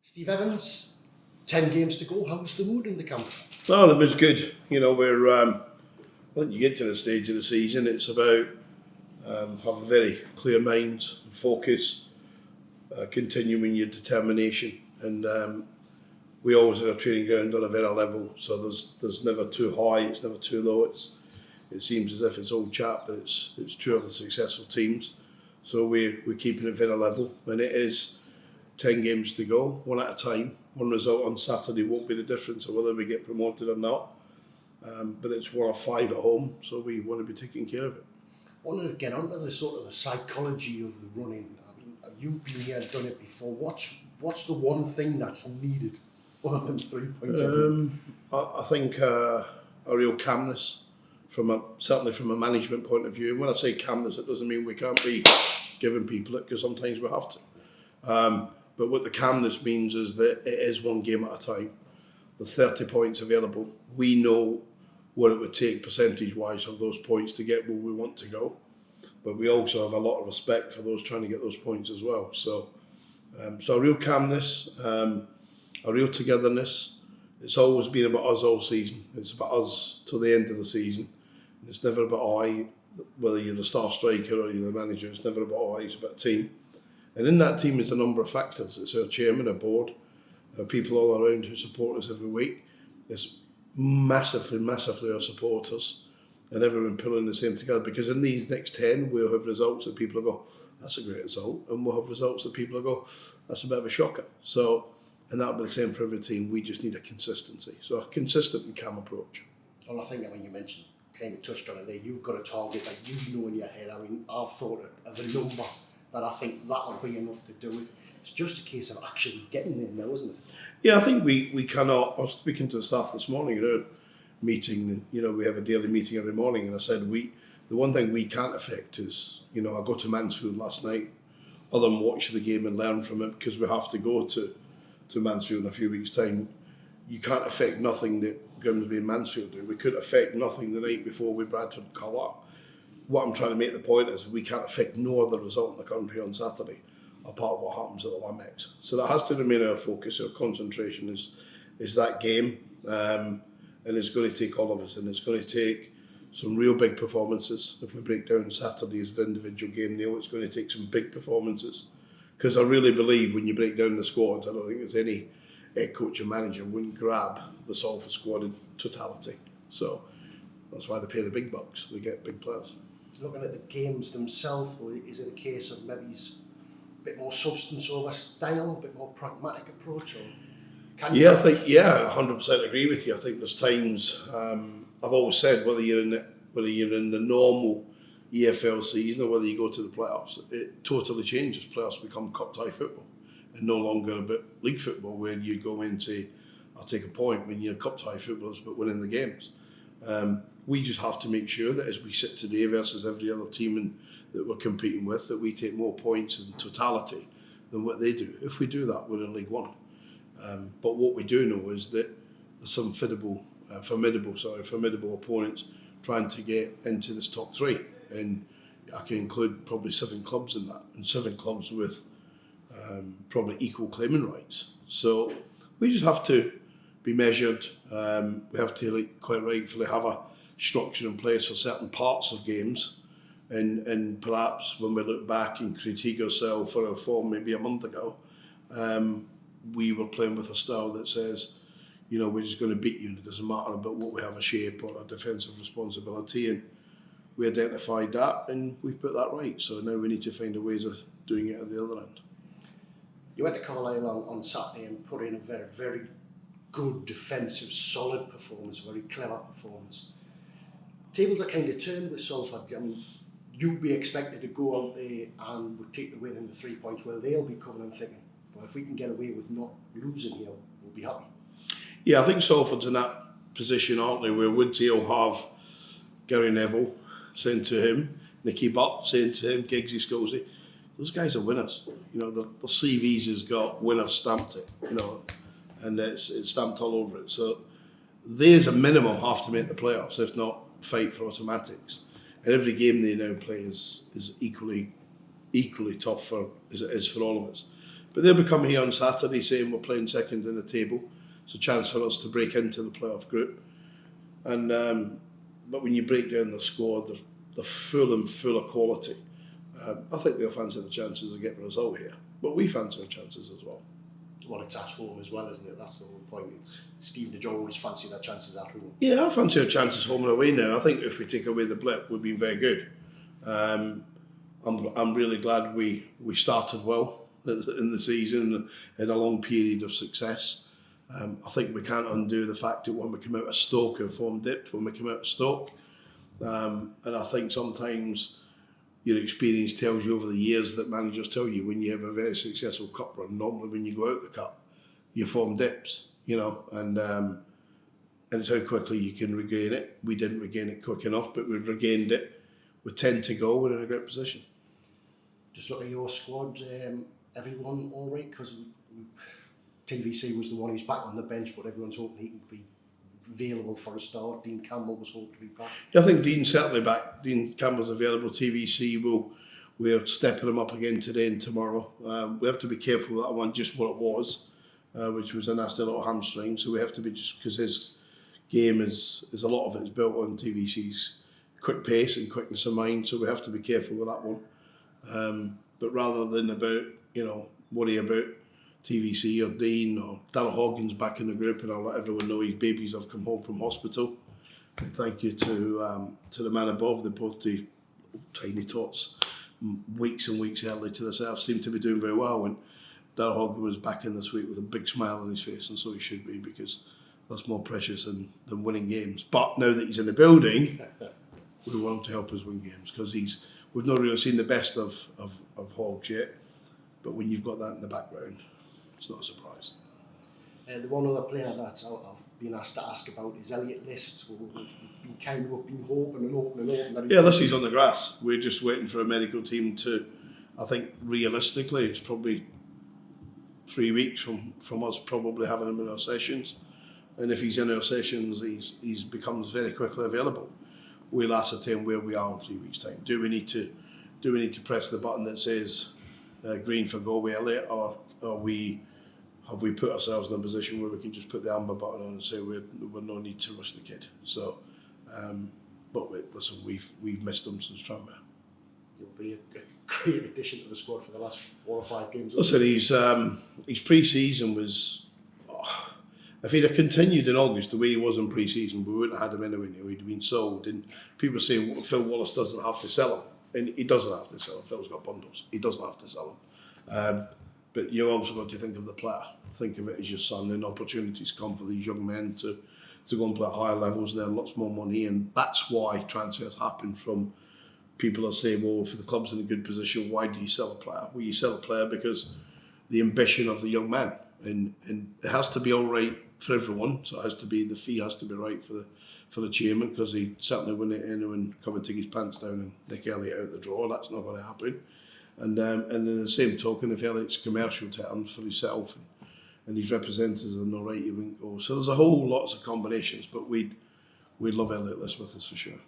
Steve Evans, 10 games to go. How's the mood in the camp? Well, it was good. You know, I think you get to the stage of the season, it's about have a very clear mind, focus, continuing your determination, and we always have a training ground on a very level. So there's never too high, it's never too low. It seems as if it's old chat, but it's true of the successful teams. So we're keeping it very level, and it is 10 games to go, one at a time. One result on Saturday won't be the difference of whether we get promoted or not. But it's 1 or 5 at home, so we want to be taking care of it. I wanted to get onto the sort of the psychology of the running. I mean, you've been here and done it before. What's the one thing that's needed other than 3 points? I think a real calmness, certainly from a management point of view. And when I say calmness, it doesn't mean we can't be giving people it, because sometimes we have to. But what the calmness means is that it is one game at a time. There's 30 points available. We know what it would take percentage-wise of those points to get where we want to go. But we also have a lot of respect for those trying to get those points as well. So a real calmness, a real togetherness. It's always been about us all season. It's about us till the end of the season. It's never about whether you're the star striker or you're the manager. It's never about it's about a team. And in that team is a number of factors. It's our chairman, our board, our people all around who support us every week. It's massively our supporters, and everyone pulling the same together. Because in these next 10, we'll have results that people will go, that's a great result. And we'll have results that people will go, that's a bit of a shocker. So, and that'll be the same for every team. We just need a consistency. So a consistent and calm approach. Well, I think, you mentioned, kind of touched on it there, you've got a target that you know in your head. I mean, I've thought of a number that I think that'll be enough to do it. It's just a case of actually getting there now, isn't it? Yeah, I think we cannot. I was speaking to the staff this morning in our meeting. You know, we have a daily meeting every morning, and I said the one thing we can't affect is, I go to Mansfield last night, other than watch the game and learn from it, because we have to go to Mansfield in a few weeks' time. You can't affect nothing that Grimsby and Mansfield do. We could affect nothing the night before with Bradford and Carlisle. What I'm trying to make the point is we can't affect no other result in the country on Saturday apart what happens at the Lamex. So that has to remain our focus. Our concentration is that game, and it's going to take all of us, and it's going to take some real big performances. If we break down Saturday as an individual game, Neil, it's going to take some big performances, because I really believe when you break down the squads, I don't think there's any head coach or manager wouldn't grab the Salford squad in totality. So that's why they pay the big bucks. They get big players. Looking at the games themselves, though, is it a case of maybe a bit more substance over style, a bit more pragmatic approach? Or can you? I think 100% agree with you. I think there's times I've always said whether you're in the normal EFL season or whether you go to the playoffs, it totally changes. Playoffs become cup tie football and no longer about league football where you go into I'll take a point when you're cup tie footballers but winning the games. We just have to make sure that as we sit today versus every other team that we're competing with, that we take more points in totality than what they do. If we do that, we're in League One. But what we do know is that there's some formidable opponents trying to get into this top 3. And I can include probably 7 clubs in that, and 7 clubs with probably equal claiming rights. So we just have to be measured. We have to, quite rightfully, have a structure in place for certain parts of games, and perhaps when we look back and critique ourselves for our form maybe a month ago, we were playing with a style that says, we're just going to beat you, and it doesn't matter about what we have a shape or a defensive responsibility, and we identified that and we've put that right. So now we need to find a ways of doing it at the other end. You went to Carlisle on Saturday and put in a very, very good defensive, solid performance, a very clever performance. Tables are kind of turned with Salford. I mean, you'd be expected to go out there and would take the win in the 3 points. Well, they'll be coming and thinking, well, if we can get away with not losing here, we'll be happy. Yeah, I think Salford's in that position, aren't they, where Woodsy will have Gary Neville saying to him, Nicky Butt saying to him, Giggsy Scosey, those guys are winners. The CVs has got winner stamped it, and it's stamped all over it. So they, as a minimum, have to make the playoffs, if not fight for automatics. And every game they now play is equally tough as it is for all of us. But they'll be coming here on Saturday saying we're playing second in the table. It's a chance for us to break into the playoff group. And but when you break down the squad, they're full of quality. I think they'll fancy the chances of getting a result here. But we fancy our chances as well. Well, it's at home as well, isn't it? That's the whole point. It's Stevenage always fancy their chances at home. Yeah, I fancy our chances home and away now. I think if we take away the blip, we've been very good. I'm really glad we started well in the season, had a long period of success. I think we can't undo the fact that when we come out of Stoke, our form dipped when we come out of Stoke. And I think sometimes your experience tells you over the years that managers tell you when you have a very successful cup run, normally when you go out the cup, your form dips, and it's how quickly you can regain it. We didn't regain it quick enough, but we've regained it with 10 to go. We're in a great position. Just look at your squad, everyone all right? Because TVC was the one who's back on the bench, but everyone's hoping he can be available for a start. Dean Campbell was hoping to be back. Yeah, I think Dean's certainly back. Dean Campbell's available. TVC we're stepping him up again today and tomorrow. We have to be careful with that one, just what it was, which was a nasty little hamstring. So we have to be, just because his game is a lot of it is built on TVC's quick pace and quickness of mind. So we have to be careful with that one. But rather than worry about TVC or Dean or Darryl Hoggins back in the group, and I'll let everyone know his babies have come home from hospital. And thank you to the man above. They both do tiny tots, weeks and weeks early to themselves, seem to be doing very well. And Darryl Hoggins was back in this week with a big smile on his face, and so he should be, because that's more precious than winning games. But now that he's in the building, we want him to help us win games, because we've not really seen the best of Hoggs yet. But when you've got that in the background, it's not a surprise. The one other player that I've been asked to ask about is Elliot List. We've been hoping that this he's on the grass. We're just waiting for a medical team to, I think realistically, it's probably 3 weeks from us probably having him in our sessions. And if he's in our sessions, he's becomes very quickly available. We'll ascertain where we are in 3 weeks' time. Do we need to press the button that says green for go with Elliot, or have we put ourselves in a position where we can just put the amber button on and say we're no need to rush the kid? So, but listen, we've missed him since Tranmere. It'll be a great addition to the squad for the last 4 or 5 games. Listen, his pre-season was. If he'd have continued in August the way he was in pre-season, we wouldn't have had him anyway. He'd been sold, and people say Phil Wallace doesn't have to sell him, and he doesn't have to sell him. Phil's got bundles. He doesn't have to sell him. But you also got to think of the player. Think of it as your son, and opportunities come for these young men to go and play at higher levels and earn lots more money. And that's why transfers happen from people are saying, well, if the club's in a good position, why do you sell a player? Well, you sell a player because the ambition of the young man. And it has to be all right for everyone. So it has to be, the fee has to be right for the chairman, because he certainly wouldn't anyone come and take his pants down and nick Elliot out the drawer. That's not going to happen. And in the same token, if Elliot's commercial terms for himself and his representatives are all right, he wouldn't go. So there's a whole lots of combinations, but we'd love Elliot List with us for sure.